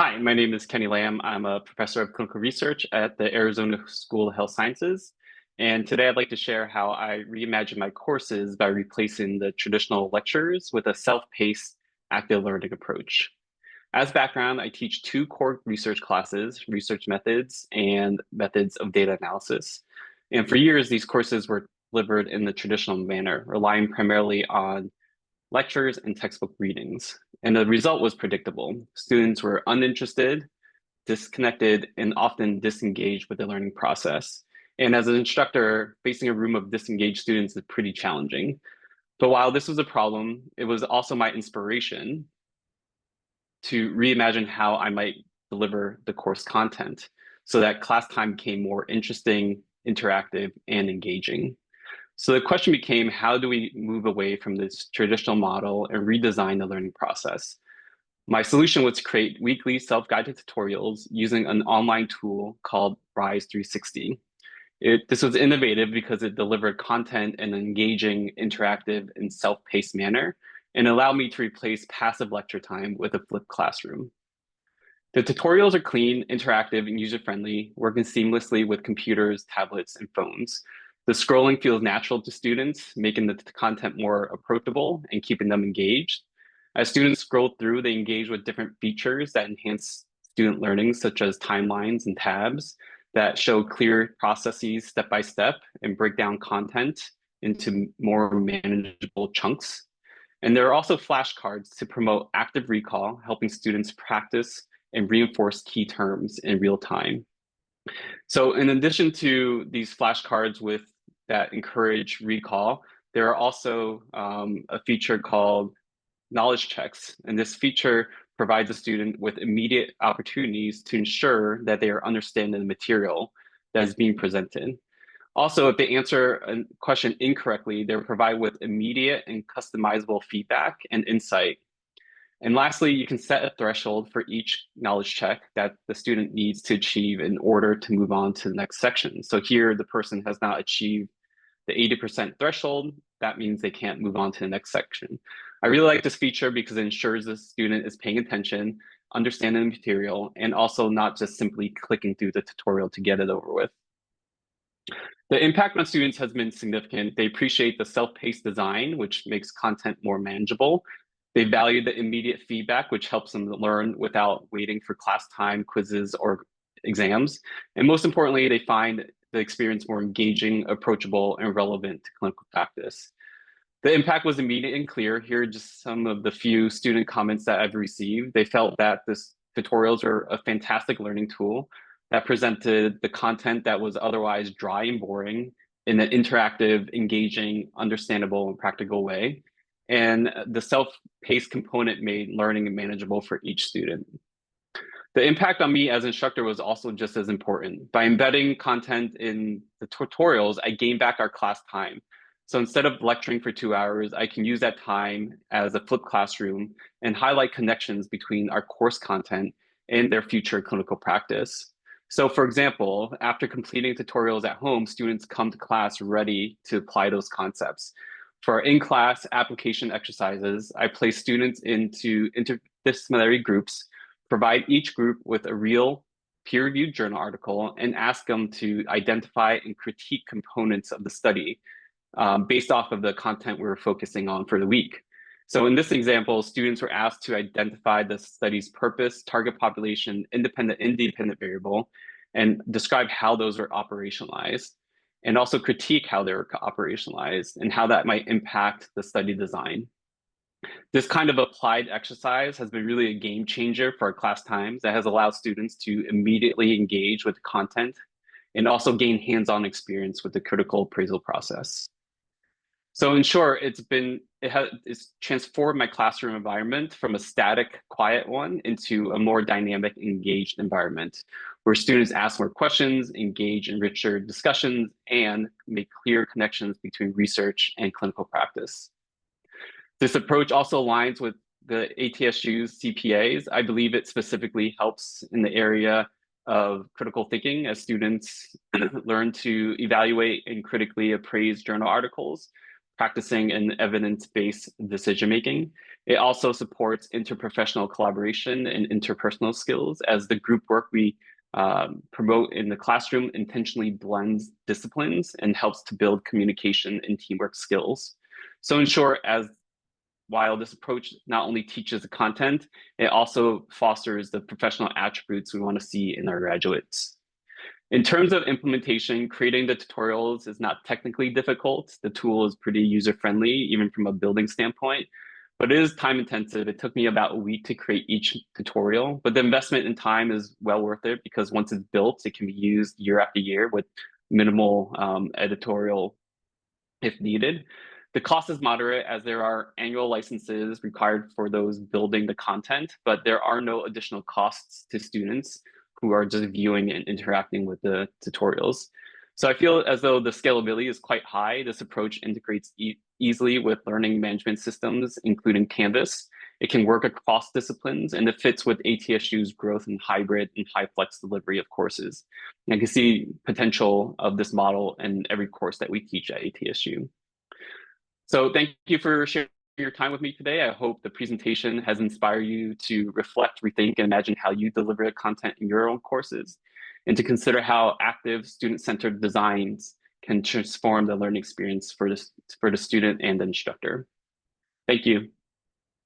Hi, my name is Kenny Lamb. I'm a professor of clinical research at the Arizona School of Health Sciences. And today I'd like to share how I reimagine my courses by replacing the traditional lectures with a self-paced active learning approach. As background, I teach two core research classes, research methods and methods of data analysis. And for years, these courses were delivered in the traditional manner, relying primarily on lectures and textbook readings. And the result was predictable. Students were uninterested, disconnected, and often disengaged with the learning process. And as an instructor, facing a room of disengaged students is pretty challenging. But while this was a problem, it was also my inspiration to reimagine how I might deliver the course content so that class time became more interesting, interactive, and engaging. So the question became, how do we move away from this traditional model and redesign the learning process? My solution was to create weekly self-guided tutorials using an online tool called Rise 360. This was innovative because it delivered content in an engaging, interactive, and self-paced manner, and allowed me to replace passive lecture time with a flipped classroom. The tutorials are clean, interactive, and user-friendly, working seamlessly with computers, tablets, and phones. The scrolling feels natural to students, making the content more approachable and keeping them engaged. As students scroll through, they engage with different features that enhance student learning, such as timelines and tabs that show clear processes step by step and break down content into more manageable chunks. And there are also flashcards to promote active recall, helping students practice and reinforce key terms in real time. So in addition to these flashcards that encourage recall, there are also a feature called knowledge checks. And this feature provides a student with immediate opportunities to ensure that they are understanding the material that is being presented. Also, if they answer a question incorrectly, they're provided with immediate and customizable feedback and insight. And lastly, you can set a threshold for each knowledge check that the student needs to achieve in order to move on to the next section. So here, the person has not achieved the 80% threshold. That means they can't move on to the next section. I really like this feature because it ensures the student is paying attention, understanding the material, and also not just simply clicking through the tutorial to get it over with. The impact on students has been significant. They appreciate the self-paced design, which makes content more manageable. They value the immediate feedback, which helps them learn without waiting for class time, quizzes, or exams. And most importantly, they find the experience more engaging, approachable, and relevant to clinical practice. The impact was immediate and clear. Here are just some of the few student comments that I've received. They felt that this tutorials are a fantastic learning tool that presented the content that was otherwise dry and boring in an interactive, engaging, understandable, and practical way. And the self-paced component made learning manageable for each student. The impact on me as instructor was also just as important. By embedding content in the tutorials, I gained back our class time. So instead of lecturing for 2 hours, I can use that time as a flipped classroom and highlight connections between our course content and their future clinical practice. So for example, after completing tutorials at home, students come to class ready to apply those concepts. For our in-class application exercises, I place students into interdisciplinary groups, provide each group with a real peer-reviewed journal article, and ask them to identify and critique components of the study based off of the content we were focusing on for the week. So in this example, students were asked to identify the study's purpose, target population, independent variable, and describe how those were operationalized, and also critique how they were operationalized and how that might impact the study design. This kind of applied exercise has been really a game changer for our class times that has allowed students to immediately engage with the content and also gain hands-on experience with the critical appraisal process. So in short, it's transformed my classroom environment from a static, quiet one into a more dynamic, engaged environment where students ask more questions, engage in richer discussions, and make clear connections between research and clinical practice. This approach also aligns with the ATSU's CPAs. I believe it specifically helps in the area of critical thinking as students learn to evaluate and critically appraise journal articles, practicing and evidence-based decision-making. It also supports interprofessional collaboration and interpersonal skills, as the group work we promote in the classroom intentionally blends disciplines and helps to build communication and teamwork skills. So in short, while this approach not only teaches the content, it also fosters the professional attributes we want to see in our graduates. In terms of implementation, creating the tutorials is not technically difficult. The tool is pretty user-friendly, even from a building standpoint, but it is time intensive. It took me about a week to create each tutorial, but the investment in time is well worth it because once it's built, it can be used year after year with minimal editorial if needed. The cost is moderate as there are annual licenses required for those building the content, but there are no additional costs to students who are just viewing and interacting with the tutorials. So I feel as though the scalability is quite high. This approach integrates easily with learning management systems, including Canvas. It can work across disciplines, and it fits with ATSU's growth in hybrid and high flex delivery of courses. And I can see potential of this model in every course that we teach at ATSU. So thank you for sharing your time with me today. I hope the presentation has inspired you to reflect, rethink, and imagine how you deliver the content in your own courses, and to consider how active student-centered designs can transform the learning experience for the student and the instructor. Thank you.